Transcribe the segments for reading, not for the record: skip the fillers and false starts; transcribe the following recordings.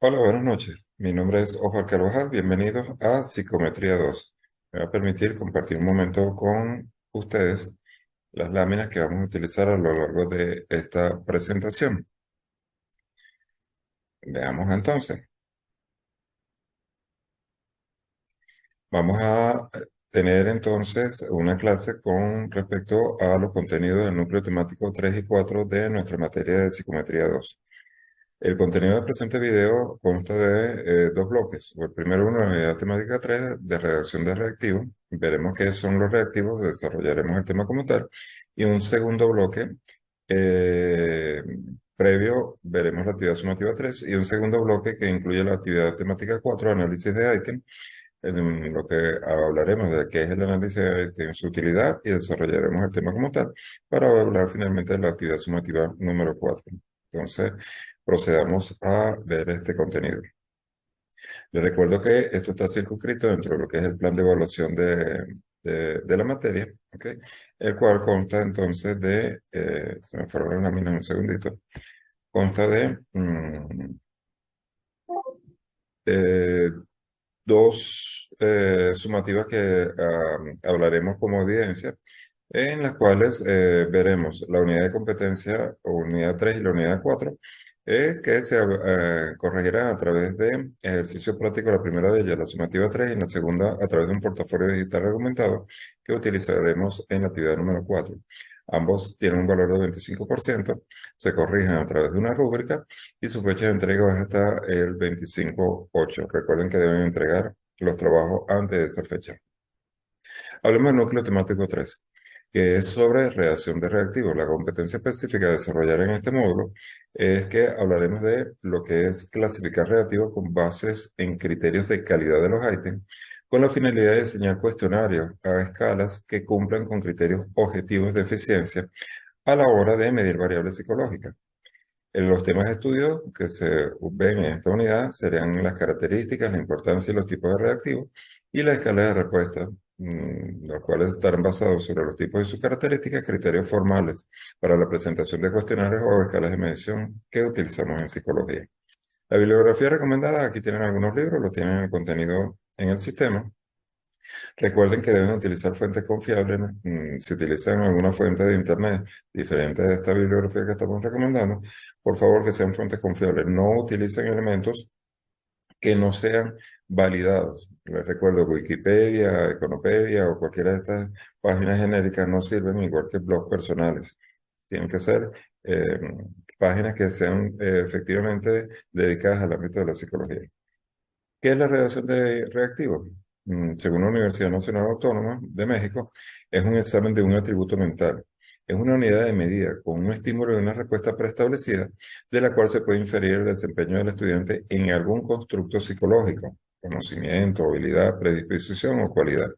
Hola, buenas noches. Mi nombre es Oscar Carvajal. Bienvenidos a Psicometría 2. Me va a permitir compartir un momento con ustedes las láminas que vamos a utilizar a lo largo de esta presentación. Veamos entonces. Vamos a tener entonces una clase con respecto a los contenidos del núcleo temático 3 y 4 de nuestra materia de Psicometría 2. El contenido del presente video consta de dos bloques. El primero, una unidad temática 3 de redacción de reactivos. Veremos qué son los reactivos, desarrollaremos el tema como tal. Y un segundo bloque eh, previo, veremos la actividad sumativa 3. Y un segundo bloque que incluye la actividad temática 4, análisis de ítem, en lo que hablaremos de qué es el análisis de ítem, su utilidad, y desarrollaremos el tema como tal para hablar finalmente de la actividad sumativa número 4. Entonces, procedamos a ver este contenido. Les recuerdo que esto está circunscrito dentro de lo que es el plan de evaluación de la materia, ¿ok? El cual consta entonces de, se me fueron las láminas un segundito, consta de eh, dos sumativas que hablaremos como evidencia, en las cuales veremos la unidad de competencia o unidad 3 y la unidad 4, que se corregirán a través de ejercicio práctico, la primera de ellas, la sumativa 3, y la segunda a través de un portafolio digital argumentado que utilizaremos en la actividad número 4. Ambos tienen un valor de 25%, se corrigen a través de una rúbrica y su fecha de entrega es hasta el 25/8. Recuerden que deben entregar los trabajos antes de esa fecha. Hablemos del núcleo temático 3, que es sobre redacción de reactivos. La competencia específica a desarrollar en este módulo es que hablaremos de lo que es clasificar reactivos con bases en criterios de calidad de los ítems, con la finalidad de diseñar cuestionarios a escalas que cumplan con criterios objetivos de eficiencia a la hora de medir variables psicológicas. En los temas de estudio que se ven en esta unidad serían las características, la importancia y los tipos de reactivos y la escala de respuesta, los cuales estarán basados sobre los tipos y sus características, criterios formales para la presentación de cuestionarios o escalas de medición que utilizamos en psicología. La bibliografía recomendada, aquí tienen algunos libros, lo tienen en el contenido en el sistema. Recuerden que deben utilizar fuentes confiables. Si utilizan alguna fuente de internet diferente de esta bibliografía que estamos recomendando, por favor que sean fuentes confiables. No utilicen elementos que no sean validados. Les recuerdo que Wikipedia, Econopedia o cualquiera de estas páginas genéricas no sirven igual que blogs personales. Tienen que ser eh, páginas que sean efectivamente dedicadas al ámbito de la psicología. ¿Qué es la redacción de reactivos? Según la Universidad Nacional Autónoma de México, es un examen de un atributo mental. Es una unidad de medida con un estímulo y una respuesta preestablecida, de la cual se puede inferir el desempeño del estudiante en algún constructo psicológico, conocimiento, habilidad, predisposición o cualidad.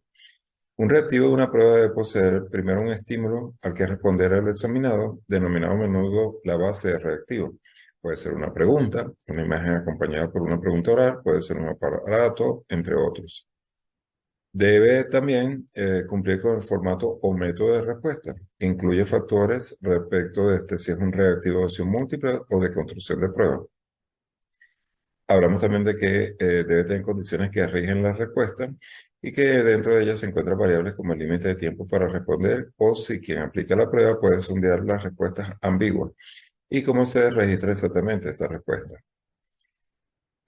Un reactivo de una prueba debe poseer primero un estímulo al que responder el examinado, denominado a menudo la base de reactivo. Puede ser una pregunta, una imagen acompañada por una pregunta oral, puede ser un aparato, entre otros. Debe también cumplir con el formato o método de respuesta, que incluye factores respecto de si es un reactivo de opción múltiple o de construcción de prueba. Hablamos también de que debe tener condiciones que rigen la respuesta y que dentro de ellas se encuentran variables como el límite de tiempo para responder o si quien aplica la prueba puede sondear las respuestas ambiguas y cómo se registra exactamente esa respuesta.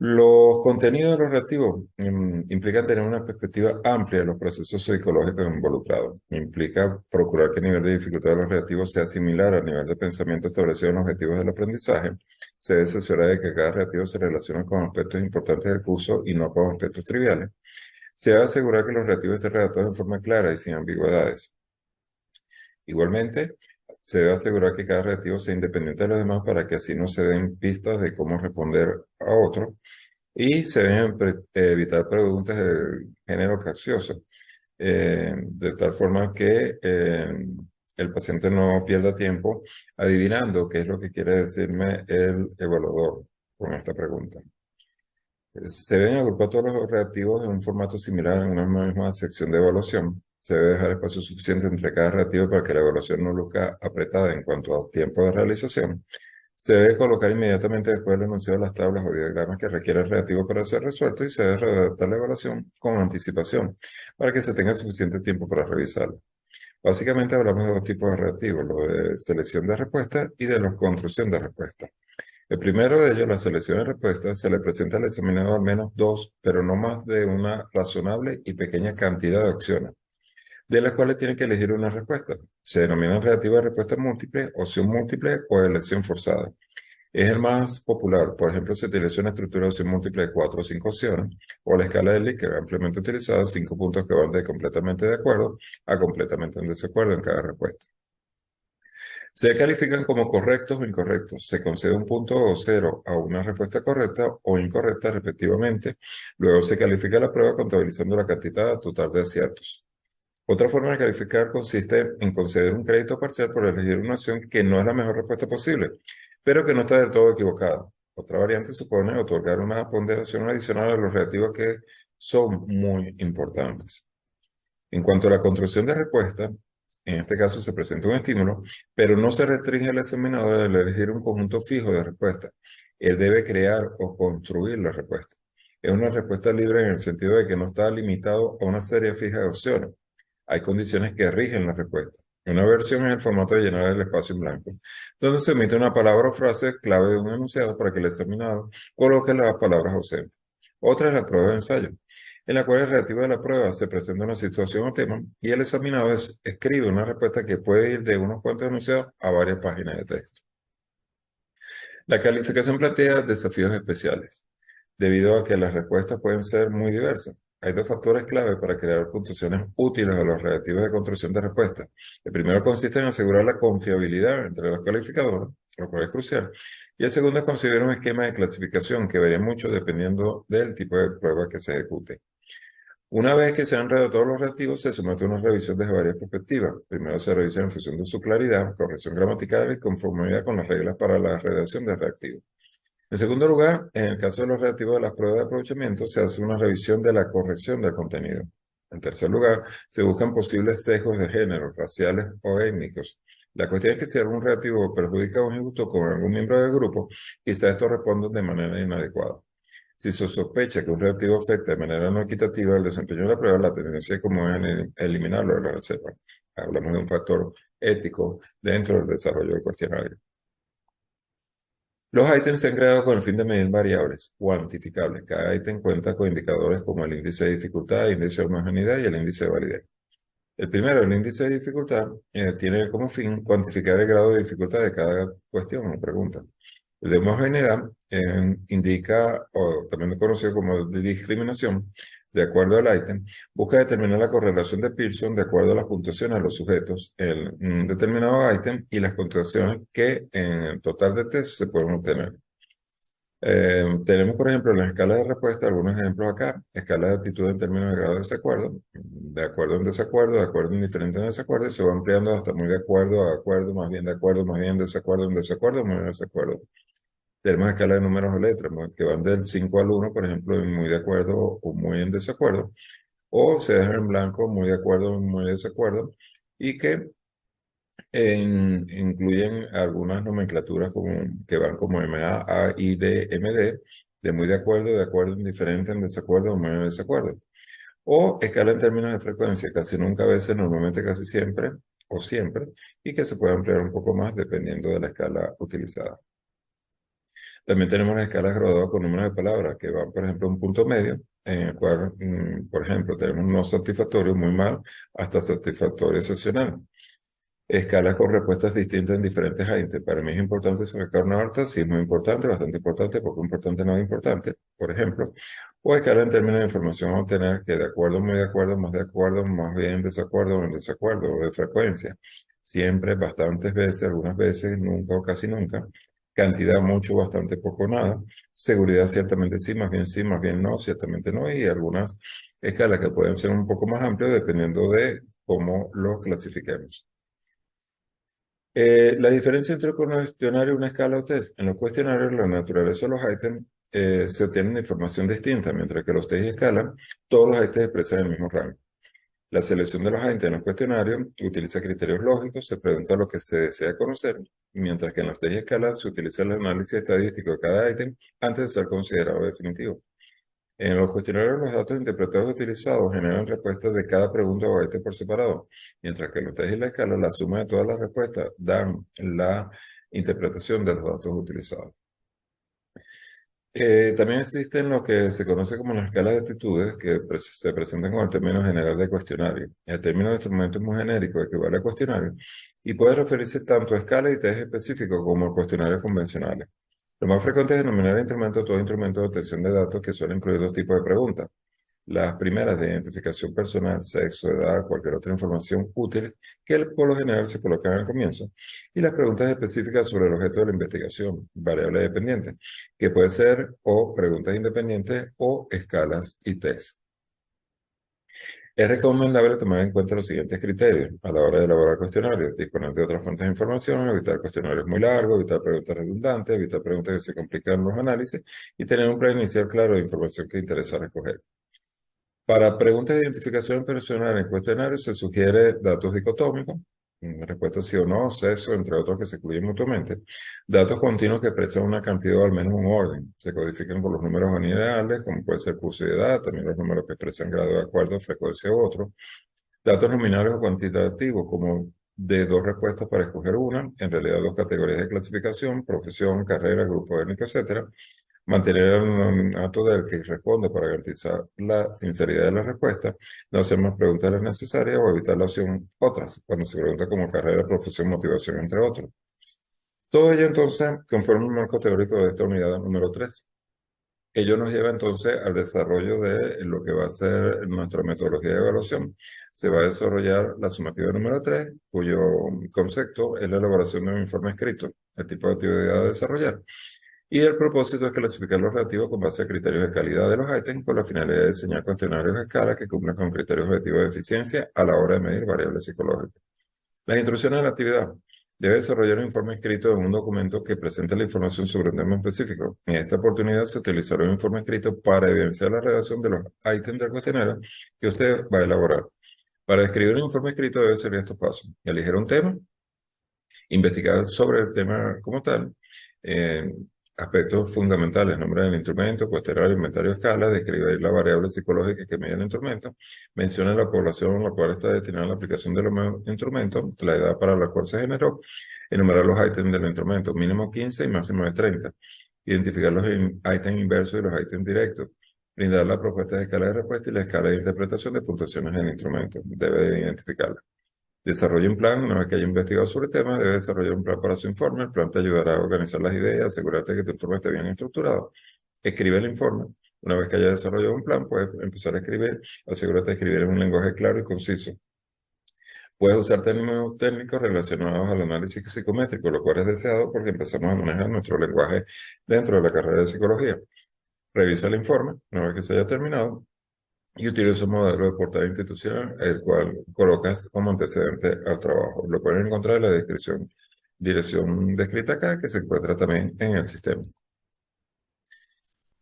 Los contenidos de los reactivos implican tener una perspectiva amplia de los procesos psicológicos involucrados. Implica procurar que el nivel de dificultad de los reactivos sea similar al nivel de pensamiento establecido en los objetivos del aprendizaje. Se debe asegurar de que cada reactivo se relacione con aspectos importantes del curso y no con aspectos triviales. Se debe asegurar que los reactivos estén redactados en forma clara y sin ambigüedades. Igualmente, se debe asegurar que cada reactivo sea independiente de los demás para que así no se den pistas de cómo responder a otro. Y se deben evitar preguntas de género capcioso, de tal forma que el paciente no pierda tiempo adivinando qué es lo que quiere decirme el evaluador con esta pregunta. Se deben agrupar todos los reactivos en un formato similar en una misma sección de evaluación. Se debe dejar espacio suficiente entre cada reactivo para que la evaluación no luzca apretada en cuanto a tiempo de realización. Se debe colocar inmediatamente después del enunciado de las tablas o diagramas que requiere el relativo para ser resuelto y se debe redactar la evaluación con anticipación para que se tenga suficiente tiempo para revisarlo. Básicamente hablamos de dos tipos de reactivos, lo de selección de respuestas y de la construcción de respuestas. El primero de ellos, la selección de respuestas, se le presenta al examinado al menos dos, pero no más de una razonable y pequeña cantidad de opciones, de las cuales tiene que elegir una respuesta. Se denomina relativa de respuesta múltiple, opción múltiple o elección forzada. Es el más popular. Por ejemplo, se utiliza una estructura de opción múltiple de 4 o 5 opciones, o la escala de Likert, ampliamente utilizada, 5 puntos que van de completamente de acuerdo a completamente en desacuerdo en cada respuesta. Se califican como correctos o incorrectos. Se concede un punto o cero a una respuesta correcta o incorrecta respectivamente. Luego se califica la prueba contabilizando la cantidad total de aciertos. Otra forma de calificar consiste en conceder un crédito parcial por elegir una opción que no es la mejor respuesta posible, pero que no está del todo equivocada. Otra variante supone otorgar una ponderación adicional a los reactivos que son muy importantes. En cuanto a la construcción de respuesta, en este caso se presenta un estímulo, pero no se restringe al examinador de elegir un conjunto fijo de respuestas. Él debe crear o construir la respuesta. Es una respuesta libre en el sentido de que no está limitado a una serie fija de opciones. Hay condiciones que rigen la respuesta. Una versión es el formato de llenar el espacio en blanco, donde se emite una palabra o frase clave de un enunciado para que el examinado coloque las palabras ausentes. Otra es la prueba de ensayo, en la cual el relativo de la prueba se presenta una situación o tema y el examinado escribe una respuesta que puede ir de unos cuantos enunciados a varias páginas de texto. La calificación plantea desafíos especiales, debido a que las respuestas pueden ser muy diversas. Hay dos factores clave para crear puntuaciones útiles a los relativos de construcción de respuestas. El primero consiste en asegurar la confiabilidad entre los calificadores, lo cual es crucial. Y el segundo es concebir un esquema de clasificación que varía mucho dependiendo del tipo de prueba que se ejecute. Una vez que se han redactado los reactivos, se somete a una revisión desde varias perspectivas. Primero se revisa en función de su claridad, corrección gramatical y conformidad con las reglas para la redacción del reactivo. En segundo lugar, en el caso de los reactivos de las pruebas de aprovechamiento, se hace una revisión de la corrección del contenido. En tercer lugar, se buscan posibles sesgos de género, raciales o étnicos. La cuestión es que si algún reactivo perjudica o es injusto con algún miembro del grupo, quizá estos respondan de manera inadecuada. Si se sospecha que un reactivo afecta de manera no equitativa el desempeño de la prueba, la tendencia común es eliminarlo de la reserva. Hablamos de un factor ético dentro del desarrollo del cuestionario. Los ítems se han creado con el fin de medir variables cuantificables. Cada ítem cuenta con indicadores como el índice de dificultad, el índice de homogeneidad y el índice de validez. El primero, el índice de dificultad, tiene como fin cuantificar el grado de dificultad de cada cuestión o pregunta. El de homogeneidad indica, o también conocido como de discriminación, de acuerdo al ítem, busca determinar la correlación de Pearson de acuerdo a las puntuaciones de los sujetos en un determinado ítem y las puntuaciones que en el total de test se pueden obtener. Tenemos, por ejemplo, en la escala de respuesta, algunos ejemplos acá. Escala de actitud en términos de grado de desacuerdo, de acuerdo en desacuerdo, de acuerdo en diferente en desacuerdo, y se va ampliando hasta muy de acuerdo, a acuerdo, más bien de acuerdo, más bien desacuerdo, en desacuerdo, muy en desacuerdo. Tenemos escala de números o letras, que van del 5 al 1, por ejemplo, en muy de acuerdo o muy en desacuerdo, o se dejan en blanco, muy de acuerdo o muy de desacuerdo, y que incluyen algunas nomenclaturas que van como MA, A, I, D, MD, de muy de acuerdo, indiferente, en desacuerdo, muy en desacuerdo. O escala en términos de frecuencia, casi nunca, a veces, normalmente casi siempre, o siempre, y que se puede ampliar un poco más dependiendo de la escala utilizada. También tenemos las escalas graduadas con números de palabras, que van, por ejemplo, a un punto medio, en el cual, por ejemplo, tenemos no satisfactorio, muy mal, hasta satisfactorio excepcional. Escalas con respuestas distintas en diferentes agentes. Para mí es importante sacar una alta, sí es muy importante, bastante importante, poco importante, no es importante, por ejemplo. O escala en términos de información a obtener, que de acuerdo, muy de acuerdo, más bien desacuerdo, en desacuerdo, o de frecuencia. Siempre, bastantes veces, algunas veces, nunca o casi nunca. Cantidad, mucho, bastante, poco, nada. Seguridad, ciertamente sí, más bien no, ciertamente no. Y algunas escalas que pueden ser un poco más amplias dependiendo de cómo lo clasifiquemos. La diferencia entre un cuestionario y una escala o test. En los cuestionarios, la naturaleza de los ítems se obtiene una información distinta, mientras que los test y escalas, todos los ítems expresan el mismo rango. La selección de los agentes en los cuestionarios utiliza criterios lógicos, se pregunta lo que se desea conocer, mientras que en los test y escalas se utiliza el análisis estadístico de cada ítem antes de ser considerado definitivo. En los cuestionarios, los datos interpretados y utilizados generan respuestas de cada pregunta o ítem por separado, mientras que en los test y la escala, la suma de todas las respuestas dan la interpretación de los datos utilizados. También existen lo que se conoce como las escalas de actitudes que se presentan con el término general de cuestionario. El término de instrumento es muy genérico, equivale a cuestionario, y puede referirse tanto a escalas y test específicos como a cuestionarios convencionales. Lo más frecuente es denominar instrumento todo instrumento de obtención de datos que suele incluir dos tipos de preguntas. Las primeras de identificación personal, sexo, edad, cualquier otra información útil que por lo general se colocan al comienzo. Y las preguntas específicas sobre el objeto de la investigación, variable dependiente, que puede ser o preguntas independientes o escalas y test. Es recomendable tomar en cuenta los siguientes criterios a la hora de elaborar cuestionarios: disponer de otras fuentes de información, evitar cuestionarios muy largos, evitar preguntas redundantes, evitar preguntas que se complican los análisis y tener un plan inicial claro de información que interesa recoger. Para preguntas de identificación personal en cuestionarios se sugiere datos dicotómicos, respuesta sí o no, sexo, entre otros que se incluyen mutuamente. Datos continuos que expresan una cantidad o al menos un orden. Se codifican por los números generales, como puede ser curso y edad, también los números que expresan grado de acuerdo, frecuencia u otro. Datos nominales o cuantitativos, como de dos respuestas para escoger una, en realidad dos categorías de clasificación: profesión, carrera, grupo étnico, etc. Mantener el anonimato del que responde para garantizar la sinceridad de la respuesta, no hacer más preguntas de las necesarias o evitar la opción otras, cuando se pregunta como carrera, profesión, motivación, entre otros. Todo ello entonces conforma un marco teórico de esta unidad número 3. Ello nos lleva entonces al desarrollo de lo que va a ser nuestra metodología de evaluación. Se va a desarrollar la sumativa número 3, cuyo concepto es la elaboración de un informe escrito, el tipo de actividad a desarrollar. Y el propósito es clasificar los reactivos con base a criterios de calidad de los ítems con la finalidad de diseñar cuestionarios de escala que cumplan con criterios objetivos de eficiencia a la hora de medir variables psicológicas. Las instrucciones de la actividad. Debe desarrollar un informe escrito en un documento que presente la información sobre un tema específico. En esta oportunidad se utilizará un informe escrito para evidenciar la redacción de los ítems del cuestionario que usted va a elaborar. Para escribir un informe escrito debe seguir estos pasos: elegir un tema, investigar sobre el tema como tal, eh, aspectos fundamentales: nombre del instrumento, cuestionario, inventario, escala, describir la variable psicológica que mide el instrumento, menciona la población a la cual está destinada la aplicación del instrumento, la edad para la cual se generó, enumerar los ítems del instrumento, mínimo 15 y máximo de 30, identificar los ítems inversos y los ítems directos, brindar la propuesta de escala de respuesta y la escala de interpretación de puntuaciones del instrumento, debe identificarla. Desarrolla un plan. Una vez que haya investigado sobre el tema, debe desarrollar un plan para su informe. El plan te ayudará a organizar las ideas, asegurarte que tu informe esté bien estructurado. Escribe el informe. Una vez que haya desarrollado un plan, puedes empezar a escribir. Asegúrate de escribir en un lenguaje claro y conciso. Puedes usar términos técnicos relacionados al análisis psicométrico, lo cual es deseado porque empezamos a manejar nuestro lenguaje dentro de la carrera de psicología. Revisa el informe. Una vez que se haya terminado, y utiliza un modelo de portada institucional, el cual colocas como antecedente al trabajo. Lo pueden encontrar en la dirección descrita acá, que se encuentra también en el sistema.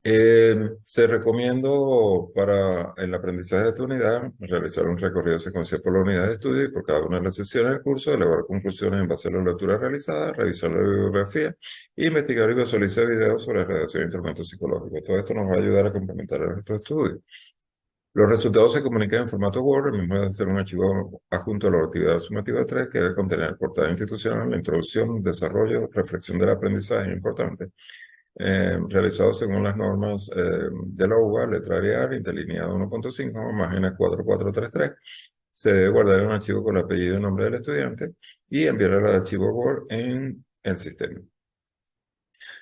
Se recomiendo para el aprendizaje de tu unidad realizar un recorrido secuencial por la unidad de estudio y por cada una de las sesiones del curso, elaborar conclusiones en base a la lectura realizada, revisar la bibliografía, investigar y visualizar videos sobre la redacción de instrumentos psicológicos. Todo esto nos va a ayudar a complementar el resto de estudios. Los resultados se comunican en formato Word. El mismo debe ser un archivo adjunto a la actividad sumativa 3 que debe contener portada institucional, la introducción, desarrollo, reflexión del aprendizaje, importante, realizado según las normas de la UBA, letra Arial, interlineado 1.5, imágenes 4433. Se debe guardar en un archivo con el apellido y nombre del estudiante y enviar al archivo Word en el sistema.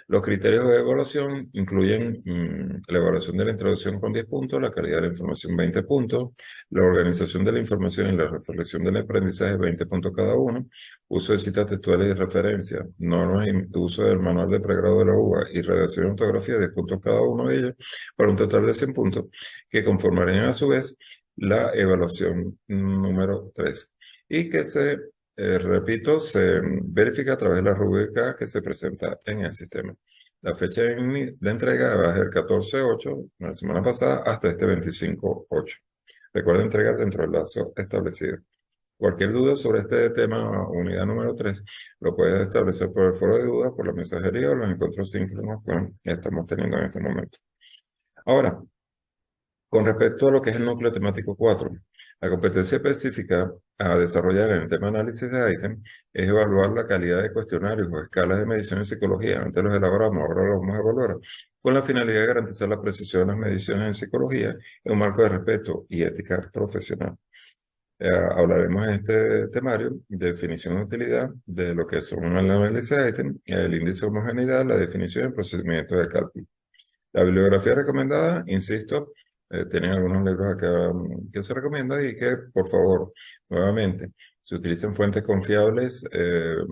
Los criterios de evaluación incluyen la evaluación de la introducción con 10 puntos, la calidad de la información 20 puntos, la organización de la información y la reflexión del aprendizaje 20 puntos cada uno, uso de citas textuales y referencias, normas y uso del manual de pregrado de la UBA y redacción y ortografía 10 puntos cada uno de ellos, para un total de 100 puntos, que conformarían a su vez la evaluación número 3 y que repito, se verifica a través de la rúbrica que se presenta en el sistema. La fecha de entrega va a ser 14/8, la semana pasada, hasta este 25/8. Recuerda entregar dentro del plazo establecido. Cualquier duda sobre este tema, unidad número 3, lo puedes establecer por el foro de dudas, por la mensajería o los encuentros síncronos que estamos teniendo en este momento. Ahora, con respecto a lo que es el núcleo temático 4, la competencia específica a desarrollar en el tema de análisis de ítem es evaluar la calidad de cuestionarios o escalas de medición en psicología. Antes los elaboramos, ahora los vamos a evaluar, con la finalidad de garantizar la precisión de las mediciones en psicología en un marco de respeto y ética profesional. Hablaremos en este temario de definición de utilidad, de lo que son un análisis de ítem, el índice de homogeneidad, la definición y el procedimiento de cálculo. La bibliografía recomendada, insisto, tienen algunos libros acá que se recomiendan y que, por favor, nuevamente, se utilicen fuentes confiables,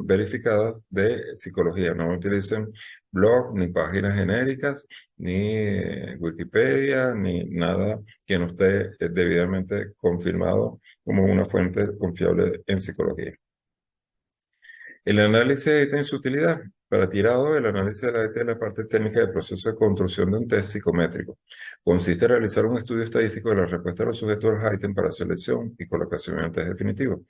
verificadas de psicología. No utilicen blogs, ni páginas genéricas, ni Wikipedia, ni nada que no esté debidamente confirmado como una fuente confiable en psicología. El análisis de ítem y su utilidad. Para tirado, el análisis de la ítem es la parte técnica del proceso de construcción de un test psicométrico. Consiste en realizar un estudio estadístico de la respuesta de los sujetos a los ítems para selección y colocación en el test definitivo.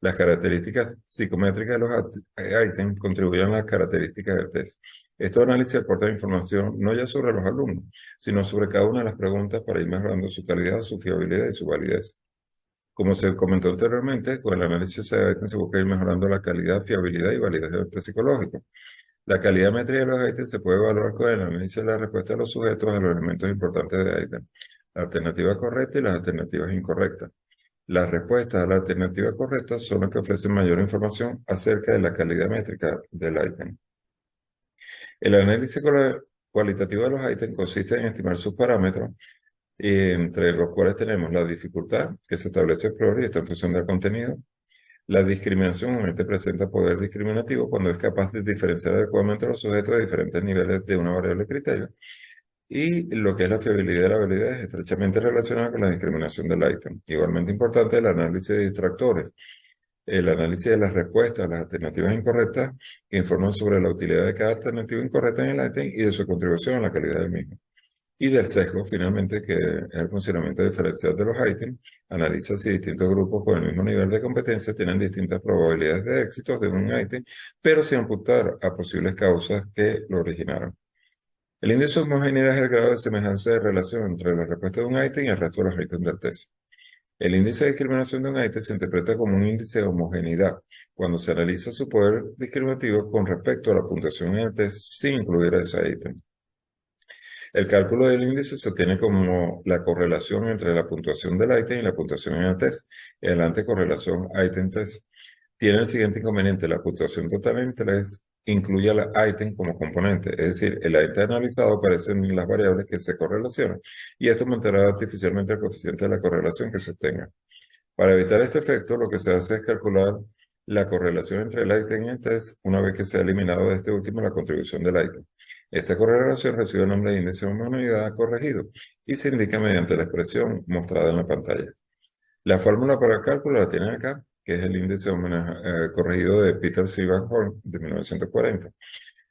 Las características psicométricas de los ítems contribuyen a las características del test. Estos análisis aportan información no ya sobre los alumnos, sino sobre cada una de las preguntas para ir mejorando su calidad, su fiabilidad y su validez. Como se comentó anteriormente, con el análisis de ítems se busca ir mejorando la calidad, fiabilidad y validez del test psicológico. La calidad métrica de los ítems se puede evaluar con el análisis de la respuesta de los sujetos a los elementos importantes de ítem, la alternativa correcta y las alternativas incorrectas. Las respuestas a la alternativa correcta son las que ofrecen mayor información acerca de la calidad métrica del ítem. El análisis cualitativo de los ítems consiste en estimar sus parámetros, entre los cuales tenemos la dificultad, que se establece por y está en función del contenido. La discriminación normalmente presenta poder discriminativo cuando es capaz de diferenciar adecuadamente a los sujetos de diferentes niveles de una variable criterio. Y lo que es la fiabilidad y la validez es estrechamente relacionada con la discriminación del ítem. Igualmente importante el análisis de distractores. El análisis de las respuestas a las alternativas incorrectas que informan sobre la utilidad de cada alternativa incorrecta en el ítem y de su contribución a la calidad del mismo. Y del sesgo, finalmente, que es el funcionamiento diferencial de los ítems, analiza si distintos grupos con el mismo nivel de competencia tienen distintas probabilidades de éxito de un ítem, pero sin apuntar a posibles causas que lo originaron. El índice de homogeneidad es el grado de semejanza de relación entre la respuesta de un ítem y el resto de los ítems del test. El índice de discriminación de un ítem se interpreta como un índice de homogeneidad cuando se analiza su poder discriminativo con respecto a la puntuación en el test sin incluir a ese ítem. El cálculo del índice se obtiene como la correlación entre la puntuación del ítem y la puntuación en el test. El antecorrelación ítem-test tiene el siguiente inconveniente: la puntuación total en test incluye al ítem como componente, es decir, el ítem analizado aparece en las variables que se correlacionan y esto aumentará artificialmente el coeficiente de la correlación que se obtenga. Para evitar este efecto, lo que se hace es calcular la correlación entre el ítem y el test una vez que se ha eliminado de este último la contribución del ítem. Esta correlación recibe el nombre de índice de homogeneidad corregido y se indica mediante la expresión mostrada en la pantalla. La fórmula para el cálculo la tienen acá, que es el índice corregido de Peter Silverhorn de 1940,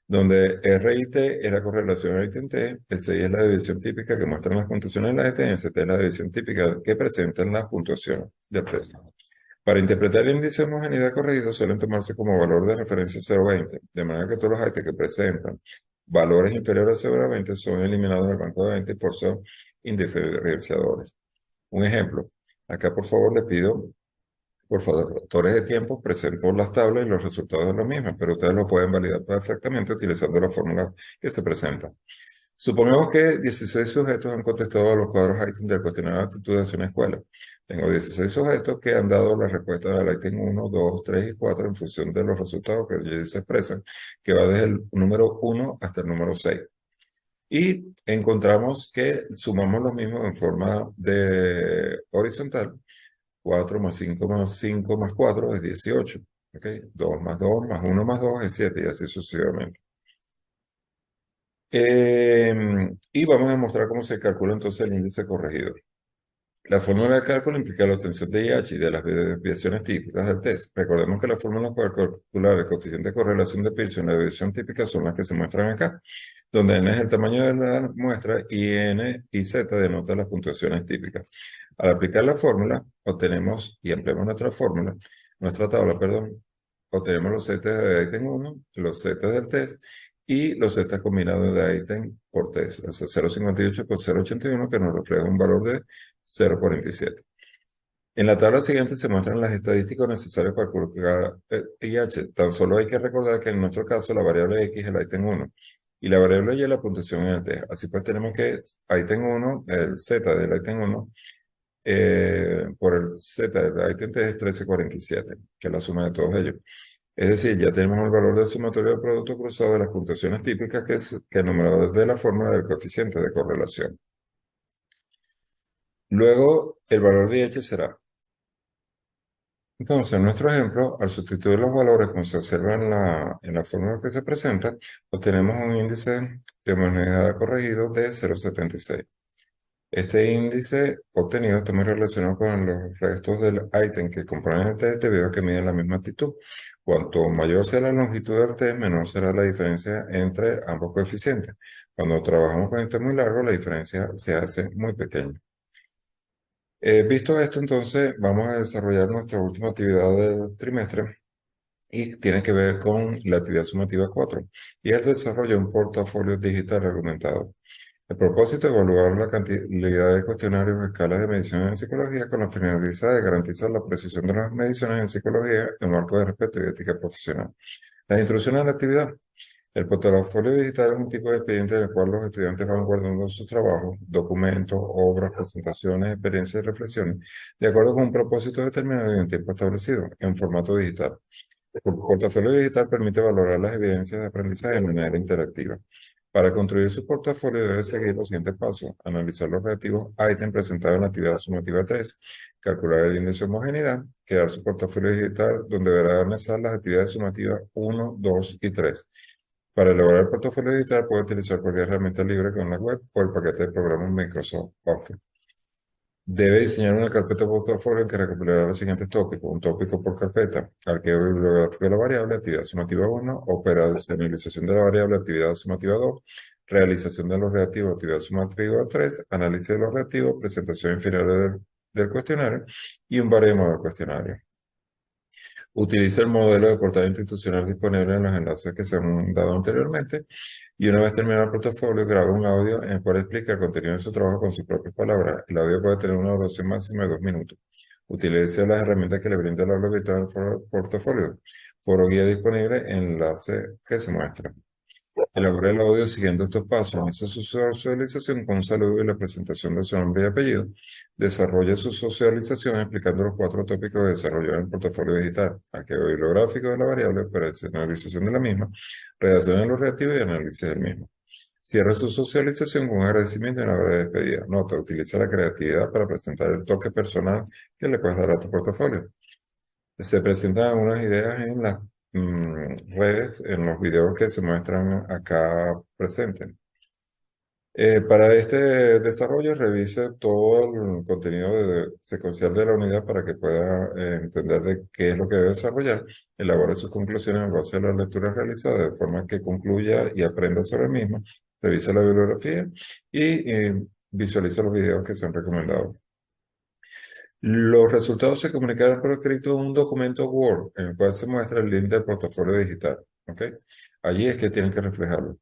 donde RIT es la correlación ítem-T, el 6 es la división típica que muestran las puntuaciones de la ítem, y el CT es la división típica que presentan las puntuaciones del test. Para interpretar el índice de homogeneidad corregido suelen tomarse como valor de referencia 0,20, de manera que todos los ítems que presentan valores inferiores a 0,20 son eliminados del banco de 20 por ser indiferenciadores. Un ejemplo, acá por favor les pido, por favor, factores de tiempo, presento las tablas y los resultados de las mismas, pero ustedes lo pueden validar perfectamente utilizando la fórmula que se presenta. Supongamos que 16 sujetos han contestado a los cuadros ítem del cuestionario de aptitudes de una escuela. Tengo 16 sujetos que han dado la respuesta del ítem 1, 2, 3 y 4 en función de los resultados que ellos se expresan, que va desde el número 1 hasta el número 6. Y encontramos que sumamos los mismos en forma de horizontal. 4 más 5 más 5 más 4 es 18. ¿Okay? 2 más 2 más 1 más 2 es 7 y así sucesivamente. Y vamos a demostrar cómo se calcula entonces el índice corregido. La fórmula de cálculo implica la obtención de IH y de las desviaciones típicas del test. Recordemos que las fórmulas para calcular el coeficiente de correlación de Pearson y la desviación típica son las que se muestran acá. donde n es el tamaño de la muestra y n y z denotan las puntuaciones típicas. Al aplicar la fórmula, obtenemos y ampliamos nuestra tabla, perdón, obtenemos los setes de ítem 1, los setes del test y los setes combinados de ítem por test, o sea, 0,58 por 0,81, que nos refleja un valor de 0,47. En la tabla siguiente se muestran las estadísticas necesarias para calcular IH. Tan solo hay que recordar que en nuestro caso la variable X es el ítem 1 y la variable Y es la puntuación en el test. Así pues tenemos que ítem 1, el Z del ítem 1, por el Z del ítem test es 13,47, que es la suma de todos ellos. Es decir, ya tenemos el valor del sumatorio del producto cruzado de las puntuaciones típicas, que es el numerador de la fórmula del coeficiente de correlación. Luego, el valor de IH será. Entonces, en nuestro ejemplo, al sustituir los valores como se observa en la fórmula que se presenta, obtenemos un índice de homogeneidad corregido de 0,76. Este índice obtenido está muy relacionado con los restos del ítem que componen el test debido a que miden la misma altitud. Cuanto mayor sea la longitud del test, menor será la diferencia entre ambos coeficientes. Cuando trabajamos con ítems muy largos, la diferencia se hace muy pequeña. Visto esto, entonces vamos a desarrollar nuestra última actividad del trimestre y tiene que ver con la actividad sumativa 4 y el desarrollo de un portafolio digital argumentado. El propósito es evaluar la cantidad de cuestionarios o escalas de medición en psicología con la finalidad de garantizar la precisión de las mediciones en psicología en un marco de respeto y ética profesional. Las instrucciones de la actividad. El portafolio digital es un tipo de expediente en el cual los estudiantes van guardando sus trabajos, documentos, obras, presentaciones, experiencias y reflexiones, de acuerdo con un propósito determinado y en tiempo establecido, en formato digital. El portafolio digital permite valorar las evidencias de aprendizaje de manera interactiva. Para construir su portafolio debe seguir los siguientes pasos: analizar los relativos ítems presentados en la actividad sumativa 3, calcular el índice de homogeneidad, crear su portafolio digital donde deberá analizar las actividades sumativas 1, 2 y 3. Para elaborar el portafolio digital puede utilizar cualquier herramienta libre con la web o el paquete de programas Microsoft Office. Debe diseñar una carpeta portafolio que recopilará los siguientes tópicos: un tópico por carpeta, arqueo bibliográfico de la variable, actividad sumativa 1, operacionalización de la variable, actividad sumativa 2, realización de los reactivos, actividad sumativa 3, análisis de los reactivos, presentación final del cuestionario y un baremo del cuestionario. Utiliza el modelo de portada institucional disponible en los enlaces que se han dado anteriormente y una vez terminado el portafolio, graba un audio en el cual explica el contenido de su trabajo con sus propias palabras. El audio puede tener una duración máxima de 2 minutos. Utilice las herramientas que le brinda el aula virtual del portafolio. Foro guía disponible, enlace que se muestra. Elabore el audio siguiendo estos pasos. Inicia su socialización con un saludo y la presentación de su nombre y apellido. Desarrolla su socialización explicando los 4 tópicos de desarrollo en el portafolio digital: arqueo bibliográfico de la variable, personalización de la misma, redacción de los reactivos y análisis del mismo. Cierra su socialización con un agradecimiento y una breve despedida. Nota: utiliza la creatividad para presentar el toque personal que le puedes dar a tu portafolio. Se presentan algunas ideas en las redes, en los videos que se muestran acá presentes. Para este desarrollo, revise todo el contenido secuencial de la unidad para que pueda entender de qué es lo que debe desarrollar. Elabore sus conclusiones en base a las lecturas realizadas, de forma que concluya y aprenda sobre el mismo. Revise la bibliografía y visualiza los videos que se han recomendado. Los resultados se comunicarán por escrito en un documento Word, en el cual se muestra el link del portafolio digital. ¿Ok? Allí es que tienen que reflejarlo.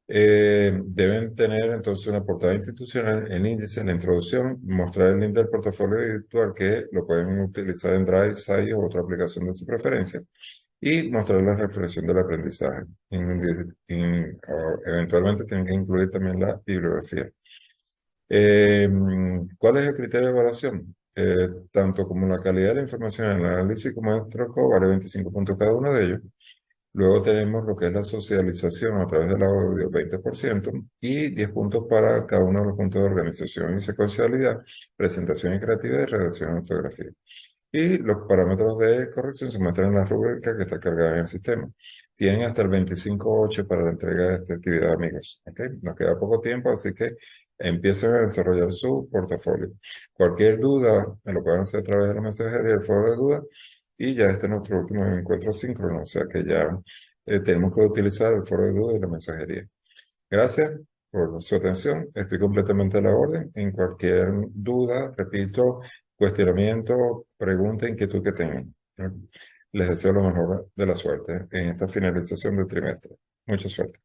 Deben tener entonces una portada institucional, el índice, la introducción, mostrar el link del portafolio virtual que lo pueden utilizar en Drive, Site o otra aplicación de su preferencia, y mostrar la reflexión del aprendizaje. Eventualmente tienen que incluir también la bibliografía. ¿Cuál es el criterio de evaluación? Tanto como la calidad de la información en el análisis como el troco vale 25 puntos cada uno de ellos. Luego tenemos lo que es la socialización a través del audio, 20%, y 10 puntos para cada uno de los puntos de organización y secuencialidad, presentación y creatividad y redacción y ortografía. Y los parámetros de corrección se muestran en la rúbrica que está cargada en el sistema. Tienen hasta el 25/8 para la entrega de esta actividad, amigos. ¿Okay? Nos queda poco tiempo, así que empiecen a desarrollar su portafolio. Cualquier duda me lo pueden hacer a través de la mensajería del foro de dudas. Y ya este es nuestro último encuentro síncrono, o sea que ya tenemos que utilizar el foro de dudas y la mensajería. Gracias por su atención. Estoy completamente a la orden. En cualquier duda, repito, cuestionamiento, pregunta, inquietud que tengan. Les deseo lo mejor de la suerte en esta finalización del trimestre. Mucha suerte.